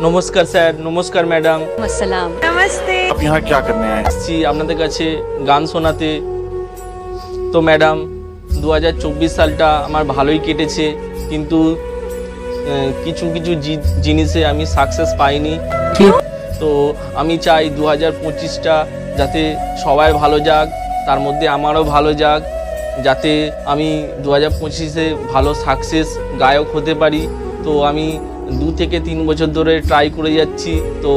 নমস্কার স্যার, নমস্কার ম্যাডাম। আসসালাম, नमस्ते। आप यहाँ क्या करने आए? আসছি আপনাদের কাছে গান শোনাতে। তো ম্যাডাম 2024 সালটা আমার ভালোই কেটেছে, কিন্তু কিছু কিছু জিনিসে আমি সাকসেস পাইনি। তো আমি চাই 2025টা যাতে সবাই ভালো যাক, তার মধ্যে আমারও ভালো যাক, যাতে আমি 2025-এ ভালো সাকসেস গায়ক হতে পারি। তো আমি 2 থেকে 3 বছর ধরে ট্রাই করে যাচ্ছি, তো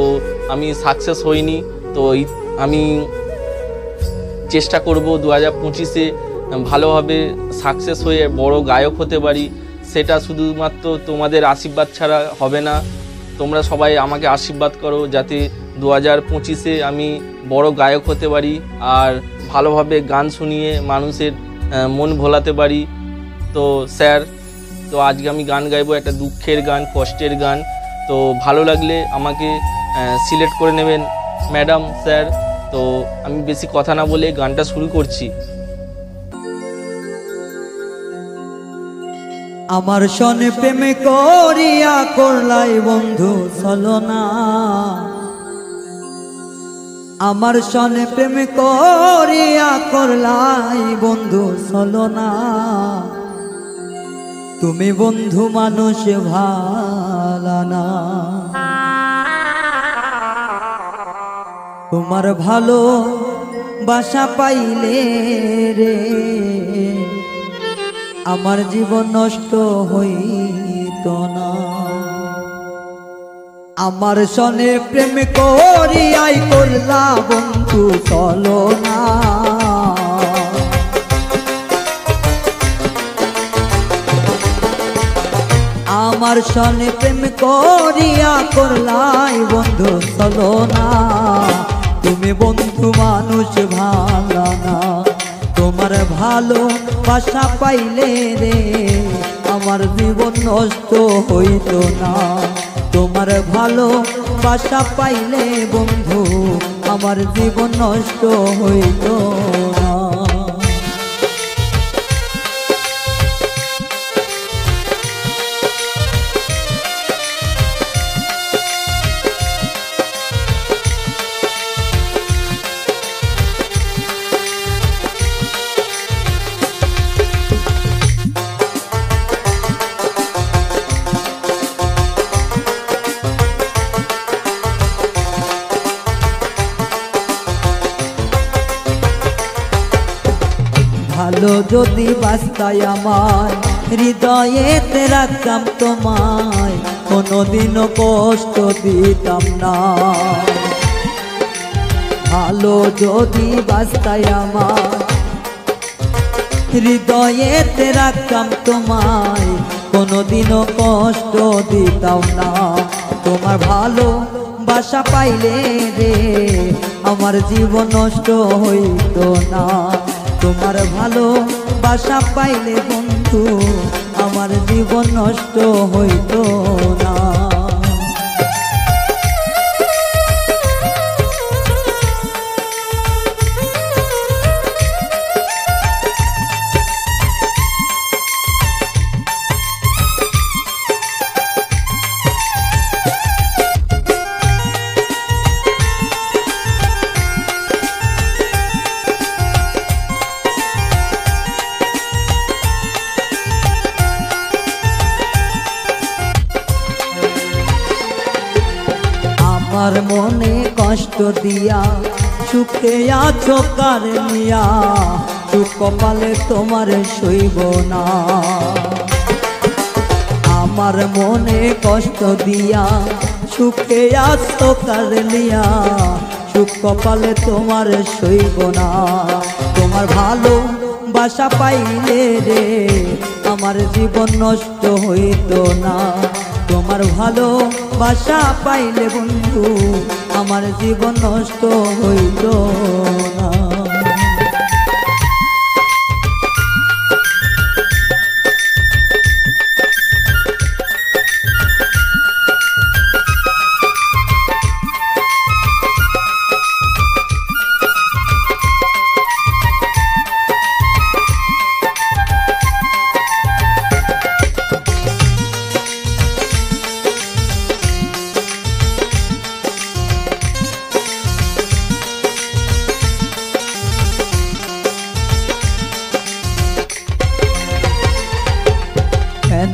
আমি সাকসেস হইনি। তো আমি চেষ্টা করব 2025-এ ভালোভাবে সাকসেস হয়ে বড় গায়ক হতে পারি। সেটা শুধুমাত্র তোমাদের আশীর্বাদ ছাড়া হবে না। তোমরা সবাই আমাকে আশীর্বাদ করো যাতে 2025-এ আমি বড় গায়ক হতে পারি আর ভালোভাবে গান শুনিয়ে মানুষের মন ভোলাতে পারি। তো স্যার, তো আজকে আমি গান গাইবো, একটা দুঃখের গান, কষ্টের গান। তো ভালো লাগলে আমাকে সিলেক্ট করে নেবেন ম্যাডাম, স্যার। তো আমি বেশি কথা না বলে গানটা শুরু করছি। আমার সনে প্রেম করিয়া করলাই বন্ধু ছলনা, আমার সনে প্রেম করিয়া করলাই বন্ধু ছলনা। তুমি বন্ধু মানুষ ভালো না, তোমার ভালো বাসা পাইলে রে আমার জীবন নষ্ট হইত না। আমার সনে প্রেম করিয়াই করলা বন্ধু ছলনা, আমার সনে প্রেম করিয়া করলাই বন্ধু ছলনা। তুমি বন্ধু মানুষ ভালো না, তোমার ভালো বাসা পাইলে রে আমার জীবন নষ্ট হইত না। তোমার ভালো বাসা পাইলে বন্ধু আমার জীবন নষ্ট হইত না। ভালো যদি বাস্তায় আমার হৃদয়েতে রাখতাম তোমায়, কোনোদিনও কষ্ট দিতাম না। ভালো যদি বাস্তায় আমার হৃদয়েতে রাখতাম তোমায়, কোনোদিনও কষ্ট দিতাম না। তোমার ভালো বাসা পাইলে রে আমার জীবন নষ্ট হইত না। তোমার ভালো বাসা পাইলে বন্ধু আমার জীবন নষ্ট হইত না। আমার মনে কষ্ট দিয়া সুখে আছো কার নিয়া, সুখ কপালে তোমার সইব না। আমার মনে কষ্ট দিয়া সুখে আছো কার নিয়া, সুখ কপালে তোমার সইব না। তোমার ভালো বাসা পাইলে রে আমার জীবন নষ্ট হইত না। তোমার ভালো বাসা পাইলে বন্ধু আমার জীবন নষ্ট হইত না।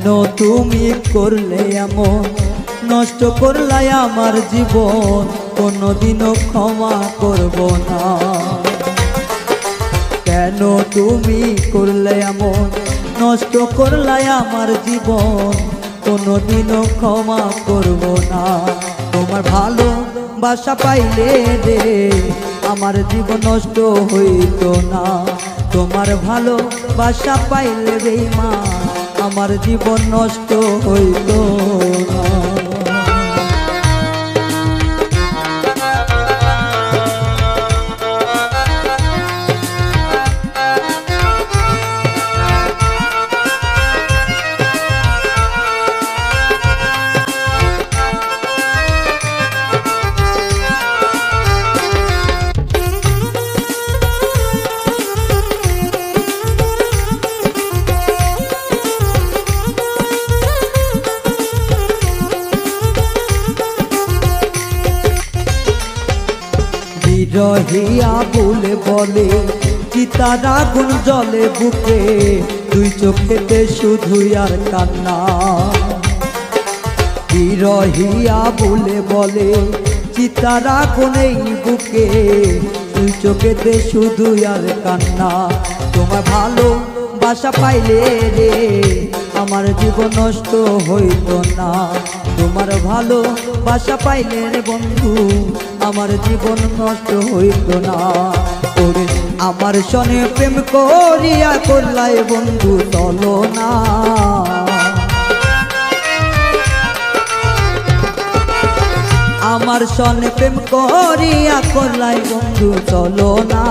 কেন তুমি করলে এমন, নষ্ট করলাই আমার জীবন, কোনোদিনও ক্ষমা করব না। কেন তুমি করলে এমন, নষ্ট করলাই আমার জীবন, কোনোদিনও ক্ষমা করব না। তোমার ভালোবাসা পাইলে রে আমার জীবন নষ্ট হইত না। তোমার ভালোবাসা পাইলে রে মা আমার জীবন নষ্ট হইত না। বিরহিয়া বলে বলে চিতার আগুন জ্বলে বুকে, দুই চোখেতে শুধু আর কান্না। বিরহিয়া বলে বলে চিতার আগুন এই বুকে, দুই চোখেতে শুধু আর কান্না। তোমার ভালোবাসা পাইলে রে আমার জীবন নষ্ট হইত না। তোমার ভালোবাসা পাইলে রে বন্ধু আমার জীবন নষ্ট হইত না। ওরে আমার সনে প্রেম করিয়া করলাই বন্ধু চলো না। আমার সনে প্রেম করিয়া করলাই বন্ধু চলো না।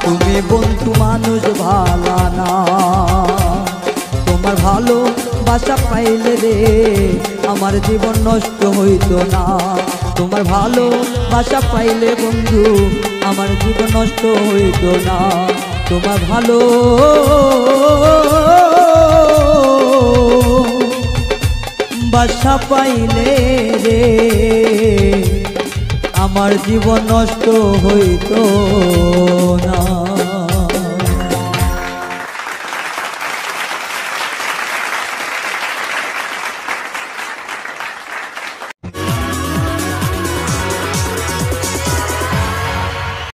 তুমি বন্ধু মানুষ ভালো না। তোমার ভালোবাসা পাইলে রে আমার জীবন নষ্ট হইত না। তোমার ভালোবাসা পাইলে বন্ধু আমার জীবন নষ্ট হইত না। তোমার ভালোবাসা পাইলে রে আমার জীবন নষ্ট হইত না।